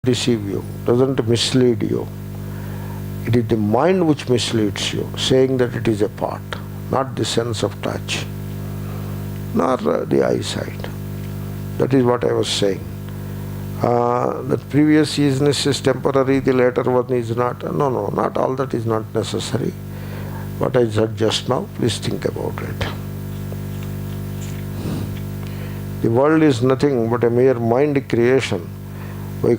deceive you, doesn't mislead you. It is the mind which misleads you, saying that it is a part, not the sense of touch, nor the eyesight. That is what I was saying. That previous isness is temporary, the later one is not. No, not all that is not necessary. What I said just now, please think about it. The world is nothing but a mere mind creation. Why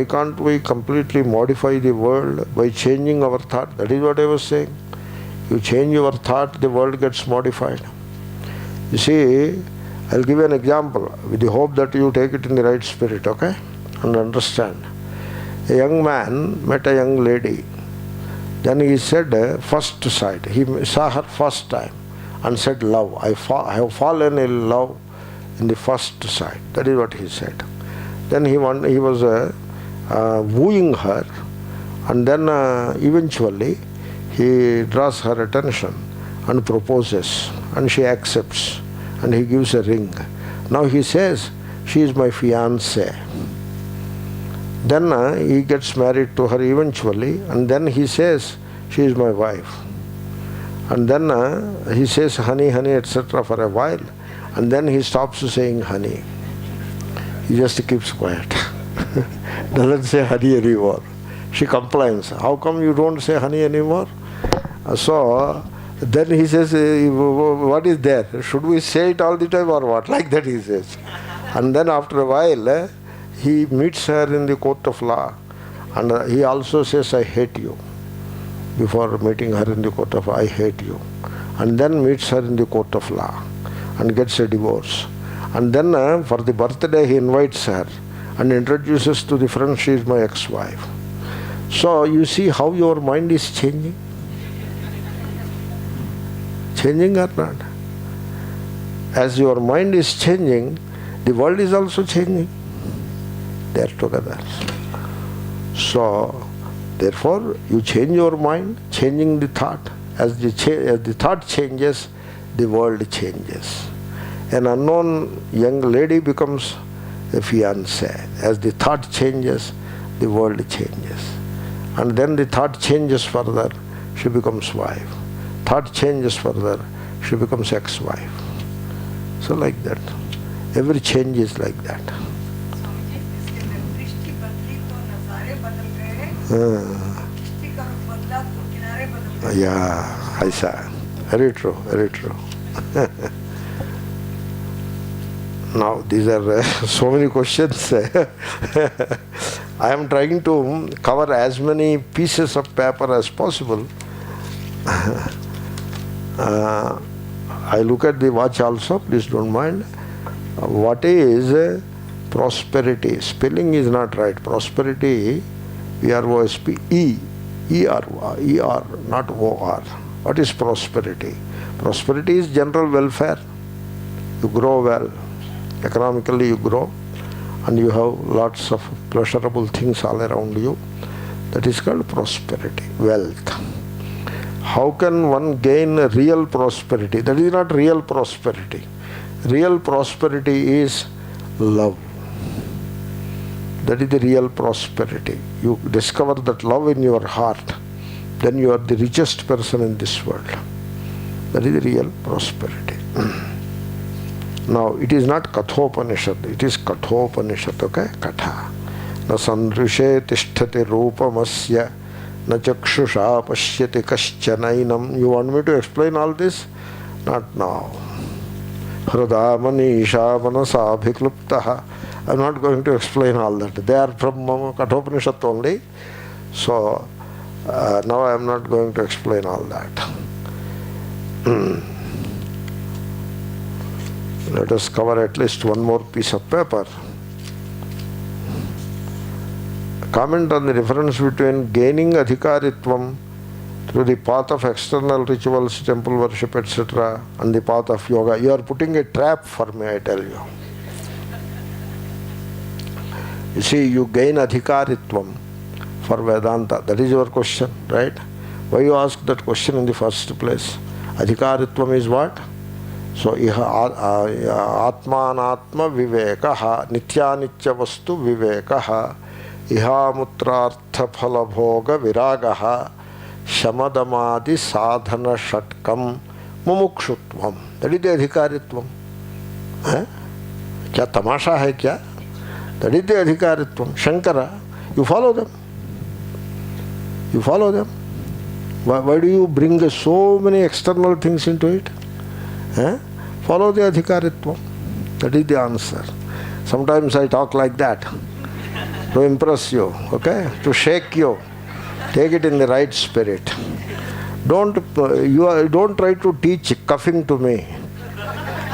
can't we completely modify the world by changing our thought? That is what I was saying. You change your thought, the world gets modified. You see, I'll give you an example with the hope that you take it in the right spirit, okay? And understand. A young man met a young lady. Then he said, first sight. He saw her first time and said, love. I have fallen in love in the first sight. That is what he said. Then he was wooing her, and then eventually he draws her attention and proposes, and she accepts, and he gives a ring. Now he says, she is my fiancée. Then he gets married to her eventually, and then he says, she is my wife. And then he says, honey, honey, etc. for a while, and then he stops saying honey. He just keeps quiet. Doesn't say honey anymore. She complains. How come you don't say honey anymore? So then he says, what is there? Should we say it all the time or what? Like that he says. And then after a while, he meets her in the court of law. And he also says, I hate you. Before meeting her in the court of law, I hate you. And then meets her in the court of law and gets a divorce. And then for the birthday he invites her and introduces to the friends, she is my ex-wife. So you see how your mind is changing? Changing or not? As your mind is changing, the world is also changing. They are together. So therefore you change your mind, changing the thought. As the thought changes, the world changes. An unknown young lady becomes a fiancée. As the thought changes, the world changes. And then the thought changes further, she becomes wife. Thought changes further, she becomes ex-wife. So like that. Every change is like that. Yeah, I saw. Very true, very true. Now, these are so many questions. I am trying to cover as many pieces of paper as possible. I look at the watch also, please don't mind. What is prosperity? Spelling is not right. Prosperity, P-R-O-S-P-E, E-R, not O-R. What is prosperity? Prosperity is general welfare. You grow well. Economically you grow and you have lots of pleasurable things all around you. That is called prosperity, wealth. How can one gain real prosperity? That is not real prosperity. Real prosperity is love. That is the real prosperity. You discover that love in your heart, then you are the richest person in this world. That is the real prosperity. Now, it is not Kathopanishad, it is Kathopanishad, okay? Katha. Na sandrishe tishthati rupamasya, na chakshusha pashyati kaschanainam. You want me to explain all this? Not now. Hrada manisha manasa bhikluptaha. I am not going to explain all that. They are from Kathopanishad only. So, now I am not going to explain all that. Let us cover at least one more piece of paper. Comment on the difference between gaining adhikaritvam through the path of external rituals, temple worship, etc., and the path of yoga. You are putting a trap for me, I tell you. You see, you gain adhikaritvam for Vedanta. That is your question, right? Why you ask that question in the first place? Adhikaritvam is what? So, Atmanatma vivekaha, nityanitya vastu vivekaha. ihamutrartha phala bhoga viragaha shamadamadi sadhana shatkam mumukshutvam. That is the adhikaritvam. क्या तमाशा है क्या? That is the adhikaritvam. Shankara, you follow them. You follow them. Why do you bring so many external things into it? Follow the adhikaritvam. That is the answer. Sometimes I talk like that to impress you, okay? To shake you. Take it in the right spirit. Don't try to teach cuffing to me.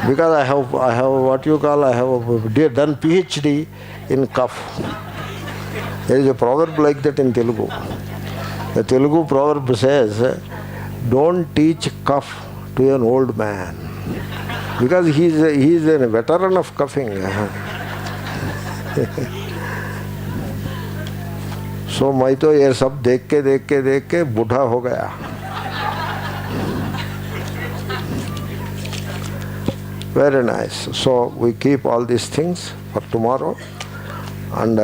Because I have what you call, I have done PhD in cuff. There is a proverb like that in Telugu. The Telugu proverb says, don't teach cuff to an old man. Because he is a veteran of cuffing. So मैं तो ये सब देख के बूढ़ा हो गया. Very nice. So we keep all these things for tomorrow, and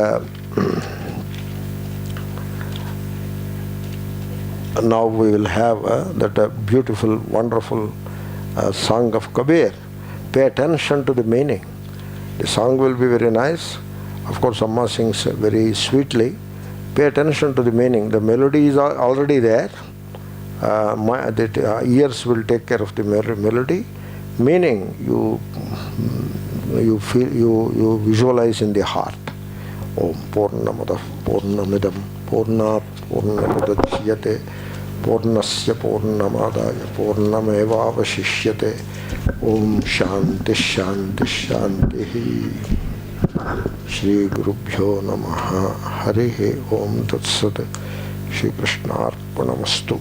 now we will have that beautiful, wonderful song of Kabir. Pay attention to the meaning. The song will be very nice. Of course, Amma sings very sweetly. Pay attention to the meaning. The melody is already there. The ears will take care of the melody. Meaning you feel, you visualize in the heart. Om Purnamada Purnamidam Purnat Purnamudachyate Purnasya Purnamadaya Purnameva Avashishyate. Om Shanti Shanti Shanti. Shri Gurubhyo Namaha. Harihi Om Tatsat. Shri Krishnarpanamastu.